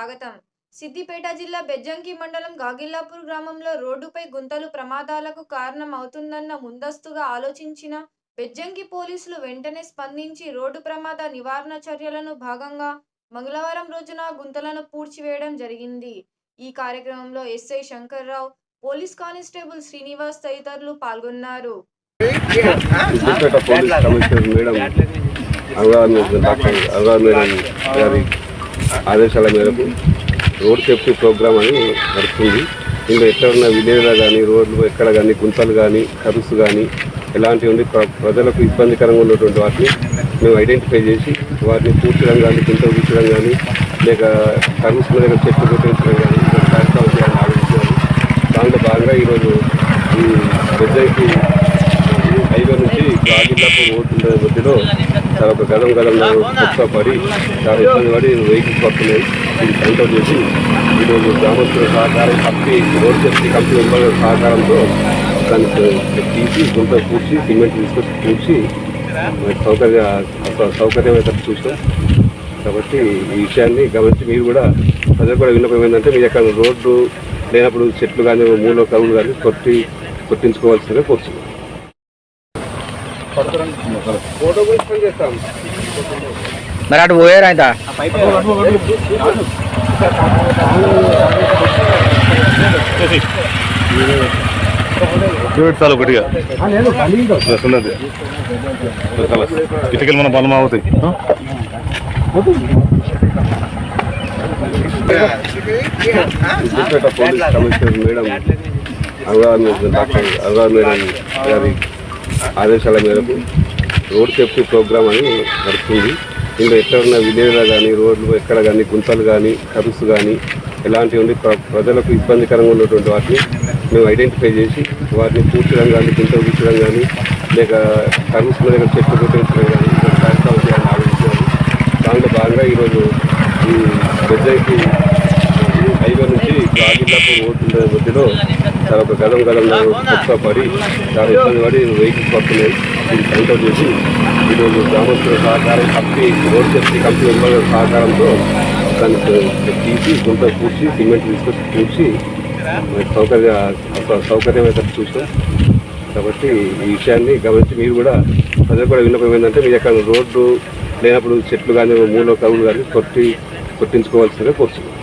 స్వాగతం. సిద్దిపేట జిల్లా బెజ్జంకి మండలం గాగిల్లాపూర్ గ్రామంలో రోడ్డుపై గుంతలు ప్రమాదాలకు కారణం అవుతుందన్న ముందస్తుగా ఆలోచించిన బెజ్జంకి పోలీసులు వెంటనే స్పందించి రోడ్డు ప్రమాద నివారణ చర్యలను భాగంగా మంగళవారం రోజున గుంతలను పూడ్చివేయడం జరిగింది. ఈ కార్యక్రమంలో SI Shankarrao, police constable Srinivas తదితరులు పాల్గొన్నారు. ఆదేశాల మేరకు రోడ్ సేఫ్టీ ప్రోగ్రామ్ అని నడుస్తుంది. ఇంకా ఎక్కడన్నా విలేజ్లో కానీ రోడ్లు ఎక్కడ కానీ గుంతలు కానీ కరుసు కానీ ఎలాంటివి ఉండి ప్రజలకు ఇబ్బందికరంగా ఉన్నటువంటి వాటిని మేము ఐడెంటిఫై చేసి వాటిని పూడ్చడం కానీ గుంతలు పూడ్చడం కానీ లేక కరుసుల దగ్గర చెట్లు కొట్టించడం కానీ కార్యక్రమం చేయాలని ఆలోచించాము. దాంట్లో భాగంగా ఈరోజు ఈ బెజ్జంకి హైవే నుంచి గాగిల్లాపూర్ రోడ్డు మధ్యలో చాలా ఒక గదం పడి చాలా ఇబ్బంది పడి వెహికల్స్ పడుతున్నాయి. ఇది కంట్రోల్ చేసి ఈరోజు గ్రామస్తుల సహకారం కంపెనీ రోడ్ సేఫ్టీ కంపెనీ మెంబర్ల సహకారంతో దాన్ని తీసి గుంత పూడ్చి సిమెంట్ తీసుకొచ్చి పూడ్చి సౌకర్యమైతే చూసాం. కాబట్టి ఈ విషయాన్ని గమనించి మీరు కూడా ప్రజలు కూడా విన్నపం ఏంటంటే మీరు ఎక్కడ రోడ్డు లేనప్పుడు చెట్లు కానీ మూల కవులు కానీ కొట్టించుకోవాల్సిందిగా కోరుతున్నాం. మరి అటు పోయారు అయితే చాలా గట్టిగా ఉన్నది ఇటుకలు మన బలం అవుతాయి. Police commissioner madam doctor madam గారి ఆదేశాల మేరకు రోడ్ సేఫ్టీ ప్రోగ్రామ్ అని నడుస్తుంది. ఇంకా ఎక్కడన్నా విలేజ్లో కానీ రోడ్లు ఎక్కడ కానీ గుంతలు కానీ కరుసు కానీ ఎలాంటివి ఉండి ప్రజలకు ఇబ్బందికరంగా ఉన్నటువంటి వాటిని మేము ఐడెంటిఫై చేసి వాటిని పూడ్చడం కానీ గుంతలు పూడ్చడం కానీ లేక కరుసుల దగ్గర చెట్లు కొట్టించడం కానీ కార్యక్రమం చేయాలని ఆలోచించాము. దాంట్లో భాగంగా ఈరోజు ఈ బెజ్జంకి హైవే నుంచి గాగిల్లాపూర్ రోడ్డు మధ్యలో చాలా ఒక గదం పడి చాలా ఇబ్బంది పడి వెహికల్స్ పడుతున్నాయి. ఇది కంట్రోల్ చేసి ఈరోజు గ్రామస్తుల సహకారం కంపెనీ రోడ్ సేఫ్టీ కంపెనీ మెంబర్ల సహకారంతో దాన్ని తీసి గుంత పూడ్చి సిమెంట్ తీసుకొచ్చి పూడ్చి సౌకర్యమైతే చూసాం. కాబట్టి ఈ విషయాన్ని గమనించి మీరు కూడా ప్రజలు కూడా విన్నపం ఏంటంటే మీరు ఎక్కడ రోడ్డు లేనప్పుడు చెట్లు కానీ మూల కవులు కానీ కొట్టించుకోవాల్సిందిగా కోరుతున్నాం.